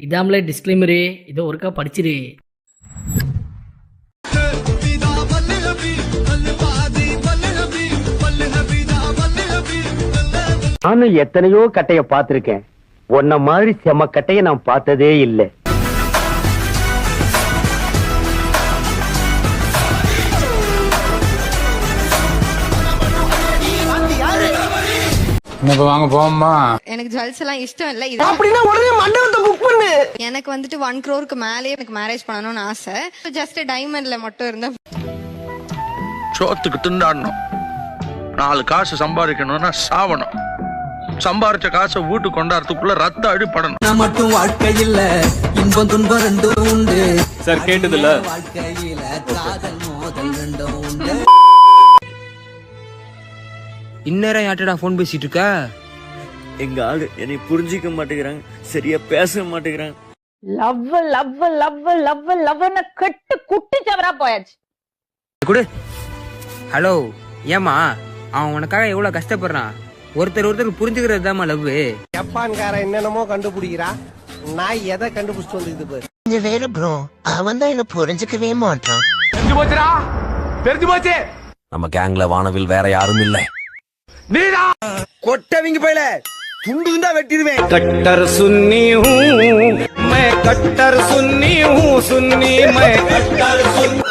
இதாமலே disclaimer, இதை ஒருக்கா படிச்சிரு. நானும் எத்தனையோ கட்டைய பார்த்திருக்கேன், உன்ன மாதிரி செம கட்டைய நான் பார்த்ததே இல்லை. வாங்க போமா. எனக்கு ஜுவல்ஸ் எல்லாம் இஷ்டம் இல்ல. அப்படின்னா உடனே மண்டபத்தை புக் பண்ணு. எனக்கு வந்துட்டு 1 crore மேலே எனக்கு மேரேஜ் பண்ணணும்னு ஆசை. ஜஸ்ட் டைமண்ட்ல மட்டும் இருந்தா சோத்துக்கு திண்டாடணும், 4 காசு சம்பாதிக்கணும்னா சாவணும், சம்பாரிச்ச காசை வீட்டு கொண்டாடுறதுக்குள்ள ரத்த அடிப்படணும். நான் மட்டும் வாழ்க்கை இல்ல, இன்பம் துன்பம் ரெண்டும் உண்டு. சார் கேட்டதில்ல, வாழ்க்கையில காதல் மோதல் ரெண்டும் உண்டு. இந்நேரம் யார்ட்டடா போன் பேசிட்டு இருக்க? எங்க ஆளு என்னை புரிஞ்சிக்க மாட்டேங்கிறாங்க, சரியா பேச மாட்டேங்கிறாங்க. லவ் லவ் லவ் லவ் லவ்னு கெட்டு குட்டி சவரா போயாச்சு. குடு. ஹலோ, ஏமா அவன் உனக்காக எவ்வளவு கஷ்டப்படுறான்? ஒருத்தர் புரிஞ்சுக்கிறது தான்மா லவ். ஜப்பான்காரன் என்னென்னமோ கண்டுபிடிக்கிறா, நான் எதை கண்டுபிடிச்சிட்டு வந்துக்குது பாரு. கொஞ்சம் வேற ப்ரோ, அவன் தான் என்ன புரிஞ்சுக்கவே மாட்டான். தெரிஞ்சு போச்சுடா, தெரிஞ்சு போச்சு. நம்ம கேங்ல வானவில் வேற யாரும் இல்ல. நீடா கொட்டவிங்க போயில துண்டு துண்டா வெட்டிடுவேன். कट्टर सुन्नी हूँ मैं, कट्टर सुन्नी हूँ, सुन्नी मैं कट्टर सुन्नी.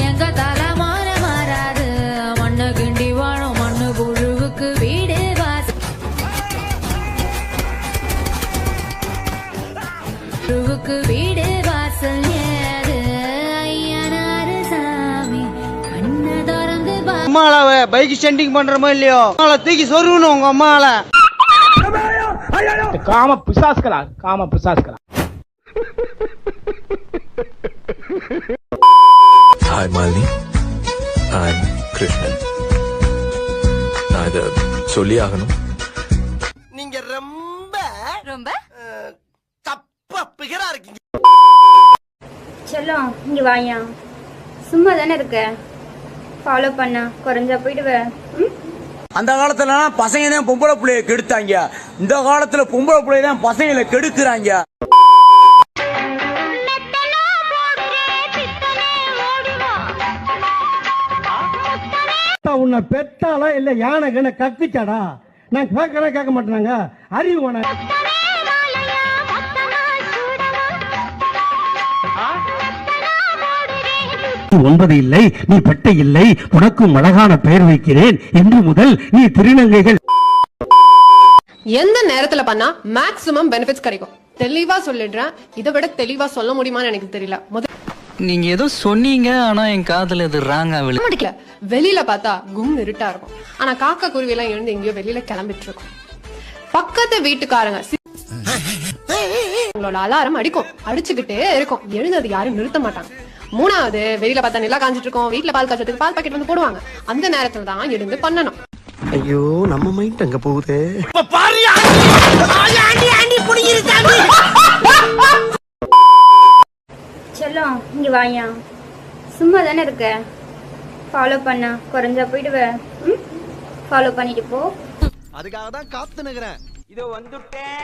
எங்க தலை மாறாது, மண்ணு கிண்டி வாழும் மண்ணு புழுவுக்கு வீடு வாசல், புழுவுக்கு வீடு வாசல் ஏது. ஐயனாரு சாமி கண்ணை திறந்து அம்மாளாவ பைக் ஸ்டாண்டிங் பண்றமோ இல்லையோ, அம்மாளை தூக்கி சொருகணும் உங்க அம்மாள. காம பிசாஸ்களா, காம பிசாஸ்களா. Hi Malini, I'm Krishnan. நான் இத சொல்லி ஆகணும். நீங்க ரொம்ப ரொம்ப தப்பா பிகரா இருக்கீங்க. செல்லம், இங்க வாயா. சும்மா தானே இருக்க, ஃபாலோ பண்ணா குறைஞ்சா போயிடுவேன். அந்த காலத்துல பசங்க தான் பொம்பளை பிள்ளைய கெடுத்தாங்க, இந்த காலத்துல பொம்பளை பிள்ளைய தான் பசங்களை கெடுக்கிறாங்க. உன்னை பெத்தாலா இல்ல யானை கண்ண கக்குச்சாடா? நான் கேட்க மாட்டேனாங்க, அறிவு வேணா. ஒன்பது இல்லை, நீ பெட்டை இல்லை, உனக்கும் அழகான பெயர் வைக்கிறேன் என்று முதல் நீ திருநங்கைகள். எந்த நேரத்துல பண்ணா மேக்ஸிமம் பெனிஃபிட்ஸ் கிடைக்கும் தெளிவா சொல்லிடுறேன். இதை விட தெளிவா சொல்ல முடியுமான்னு எனக்கு தெரியல. நீங்க ஏதோ சொன்னீங்க, ஆனா என் காதுல இது ராங்கா விழுது. வெளியில பார்த்தா கும் இருட்டா இருக்கும், ஆனா காக்கா குருவி எல்லாம் எழுந்து எங்கேயோ வெளியில கிளம்பிட்டு இருக்கும். பக்கத்து வீட்டுக்காரங்க உங்களோட அலாரம் அடிக்கும், அடிச்சுக்கிட்டே இருக்கும், எழுந்தது யாரும் நிறுத்த மாட்டாங்க. 3வது, வெளியில பார்த்தா நிலா காஞ்சிட்டு இருக்கும், வீட்டுல பால் காய்ச்சதுக்கு பால் பாக்கெட் வந்து போடுவாங்க. அந்த நேரத்துல தான் எழுந்து பண்ணணும். ஐயோ, நம்ம மைண்ட் அங்க போகுது. செல்லம், இங்க வாயா. சும்மா தானே இருக்க, ஃபாலோ பண்ணா குறைஞ்சா போயிடுவேன். ஃபாலோ பண்ணிட்டு போ. அதுக்காக தான் காத்து நிக்கிறேன். இதோ வந்துட்டேன்.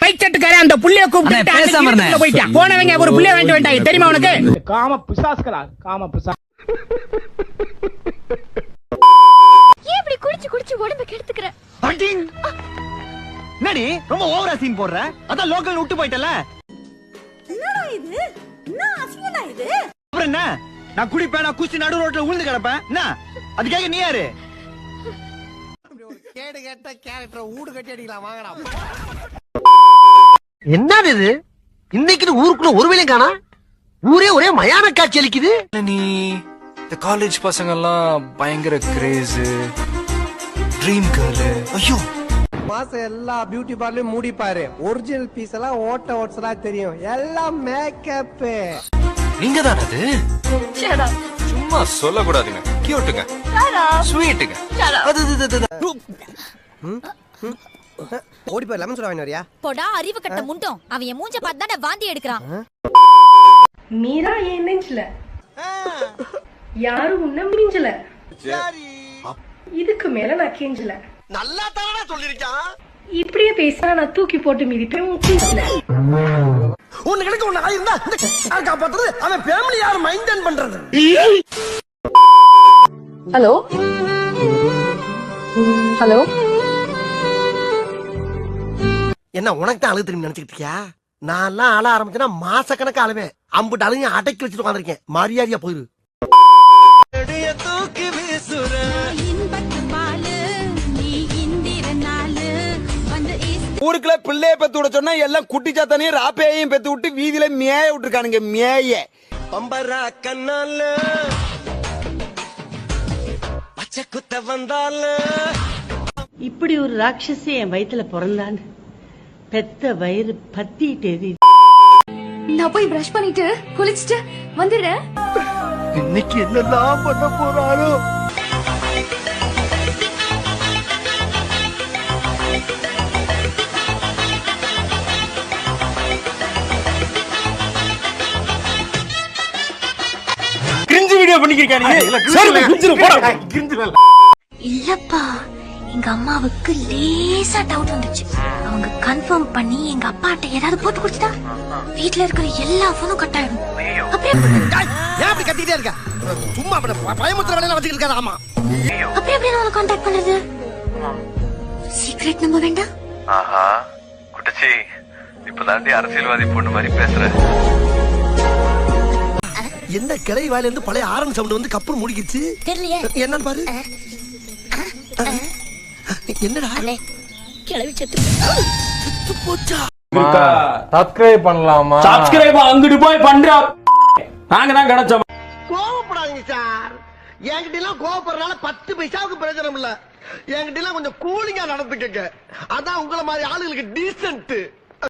பைச்சட்டுக்காரே அந்த புள்ளைய கூப்பிட்டு பேசாம இருந்தேன் போயிட்டான். போனவங்க ஒரு புள்ளைய வாங்கிட்டு வந்துட்டாங்க தெரியுமா உனக்கு? காம பிசாஸ்களா, காம பிசா. ஏன் இப்படி குடிச்சு குடிச்சு உடம்ப கெடுத்துக்கற? என்னடி ரொம்ப ஓவரா சீன் போடுற? அதான் லோக்கல் விட்டு போயிட்டல. என்னடா இது? என்ன அசிங்கமா இது? அப்புறம் என்ன? நான் குடிப்பேன், நான் குச்சி நடு ரோட்ல விழுந்து கிடப்பேன். என்ன அதுக்காக நீ யாரு? கேடு கேட்ட கேரக்டர் ஊடு கட்டி அடிக்கலாம் வாங்கடா. என்னது இது? இன்னைக்கு ஊருக்குள்ள ஒரு வேளையும் காணா, ஊரே ஒரே மயான காட்சி அளிக்குது. நீ இந்த காலேஜ் பசங்க எல்லாம் பயங்கர கிரேஸ், ட்ரீம் கேர்ள். ஐயோ, மாசம் எல்லா பியூட்டி பார்லரும் மூடி பாரு, ஒரிஜினல் பீஸ் எல்லாம் ஓட்ட ஓட்ஸலா தெரியும், எல்லாம் மேக்கப். நீங்க தான் அது? சும்மா சொல்லக்கூடாதுங்க, கியூட்டுங்க, ஸ்வீட்டுங்க. ஓடி போய் லெமன் சோடா வாங்கி வரியா? போடா அறிவு கட்ட முண்டோம், அவன் என் மூஞ்ச பார்த்து தான் வாந்தி எடுக்கிறான். மீரா ஏன் நெஞ்சல யாரும் உன்ன மிஞ்சல, இதுக்கு மேல நான் கெஞ்சல. நல்லா தானடா சொல்லிருக்கான். இப்படியே பேசினா நான் தூக்கி போட்டு மிதிப்பேன். ஒண்ணு கிடைக்க ஒண்ணு ஆயிருந்தா காப்பாத்துறது அவன் ஃபேமிலி யார் மெயின்டைன் பண்றது. ஹலோ ஹலோ, என்ன உனக்கு தான் அழுகு திரும்பி நினைச்சுக்கிட்டு இருக்கியா? நான் எல்லாம் அழ ஆரம்பிச்சேன்னா மாசக்கணக்கு அழுவேன். அம்புட்டு அழுகையும் அடக்கி வச்சுட்டு உட்காந்துருக்கேன். மரியாதையா போயிரு. ஊருக்குள்ள பிள்ளைய பெத்து விட சொன்னா எல்லாம் குட்டி சாத்தானையும் ராப்பையையும் பெத்து விட்டு வீதியில மேய விட்டுருக்கானுங்க. மேய பம்பரா கண்ணால பச்சை குத்த வந்தால இப்படி ஒரு ராட்சசி என் வயித்துல பிறந்தான்னு பெத்த வயிறு பத்திட்டு. நான் போய் பிரஷ் பண்ணிட்டு குளிச்சுட்டு வந்துடுறேன். இன்னைக்கு என்னெல்லாம் பண்ண போறாரோ. கிரிஞ்சு வீடியோ பண்ணிக்கிறீங்க. இல்லப்பா, எங்க அம்மாவுக்கு லேசா டவுட் வந்துச்சு. அவங்க கன்ஃபார்ம் பண்ணி எங்க அப்பாட்ட ஏதாவது போட்டு கொடுத்துட்டா வீட்ல இருக்கிற எல்லா போனும் கட் ஆயிடும். அப்படியே ஏன் அப்படி கத்திட்டே இருக்க? சும்மா பயமுத்திர வேலையில வச்சுக்கிட்டு இருக்காத. ஆமா, அப்படியே அப்படியே நான் கான்டாக்ட் பண்றது. சீக்ரெட் நம்ப வேண்டாம். ஆஹா குட்டச்சி, இப்பதாண்டி அரசியல்வாதி பொண்ணு மாதிரி பேசுற. என்ன கிளை வாயில இருந்து பழைய ஆரன் சவுண்ட் வந்து கப்புன்னு முடிக்கிச்சு. தெரியலையே என்னன்னு பாரு. என்னடா கிளவி செத்து போச்சா? சப்ஸ்கிரைப் பண்ணலாமா? சப்ஸ்கிரைப் அங்கிட்டு போய் பண்றா. நாங்க தான் கிடைச்சோம். கோவப்படாதீங்க சார். என்கிட்ட எல்லாம் கோவப்படுறதுனால 10 பைசாவுக்கு பிரயோஜனம் இல்ல. என்கிட்ட எல்லாம் கொஞ்சம் கூலிங்கா நடந்துக்கங்க. அதான் உங்களை மாதிரி ஆளுங்களுக்கு டீசென்ட்.